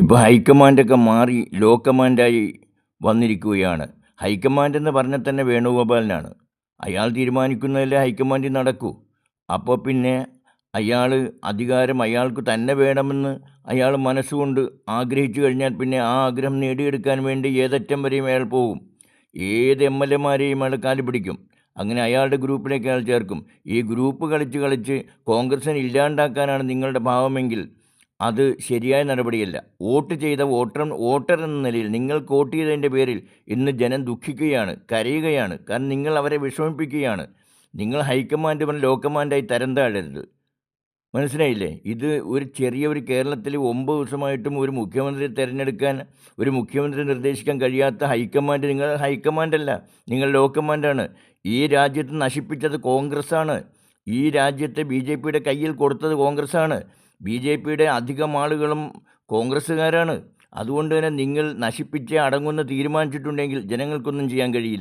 ഇപ്പോൾ ഹൈക്കമാൻഡൊക്കെ മാറി ലോ കമാൻഡായി വന്നിരിക്കുകയാണ്. ഹൈക്കമാൻഡ് എന്ന് പറഞ്ഞാൽ തന്നെ വേണുഗോപാലിനാണ്. അയാൾ തീരുമാനിക്കുന്നതല്ലേ ഹൈക്കമാൻഡിൽ നടക്കൂ. അപ്പോൾ പിന്നെ അയാൾ അധികാരം അയാൾക്ക് തന്നെ വേണമെന്ന് അയാൾ മനസ്സുകൊണ്ട് ആഗ്രഹിച്ചു കഴിഞ്ഞാൽ പിന്നെ ആ ആഗ്രഹം നേടിയെടുക്കാൻ വേണ്ടി ഏതറ്റം വരെയും അയാൾ പോകും. ഏത് എംഎൽഎമാരെയും അയാൾ കാല് പിടിക്കും. അങ്ങനെ അയാളുടെ ഗ്രൂപ്പിലേക്ക് അയാൾ ചേർക്കും. ഈ ഗ്രൂപ്പ് കളിച്ച് കളിച്ച് കോൺഗ്രസിനെ ഇല്ലാണ്ടാക്കാനാണ് നിങ്ങളുടെ ഭാവമെങ്കിൽ അത് ശരിയായ നടപടിയല്ല. വോട്ട് ചെയ്ത വോട്ടർ എന്ന നിലയിൽ നിങ്ങൾക്ക് വോട്ട് ചെയ്തതിൻ്റെ പേരിൽ ഇന്ന് ജനം ദുഃഖിക്കുകയാണ്, കരയുകയാണ്. കാരണം നിങ്ങൾ അവരെ വിഷമിപ്പിക്കുകയാണ്. നിങ്ങൾ ഹൈക്കമാൻഡ് പറഞ്ഞ് ലോ കമാൻഡായി തരം താഴരുത്. മനസ്സിലായില്ലേ? ഇത് ഒരു കേരളത്തിൽ 9 ദിവസമായിട്ടും ഒരു മുഖ്യമന്ത്രിയെ തിരഞ്ഞെടുക്കാൻ, ഒരു മുഖ്യമന്ത്രി നിർദ്ദേശിക്കാൻ കഴിയാത്ത ഹൈക്കമാൻഡ് നിങ്ങൾ ഹൈക്കമാൻഡല്ല, നിങ്ങൾ ലോ കമാൻഡാണ്. ഈ രാജ്യത്ത് നശിപ്പിച്ചത് കോൺഗ്രസ്സാണ്. ഈ രാജ്യത്തെ ബി.ജെ.പിയുടെ കയ്യിൽ കൊടുത്തത് കോൺഗ്രസ്സാണ്. ബി.ജെ.പിയുടെ അധികം ആളുകളും കോൺഗ്രസ്സുകാരാണ്. അതുകൊണ്ട് തന്നെ നിങ്ങൾ നശിപ്പിച്ചേ അടങ്ങുമെന്ന് തീരുമാനിച്ചിട്ടുണ്ടെങ്കിൽ ജനങ്ങൾക്കൊന്നും ചെയ്യാൻ കഴിയില്ല.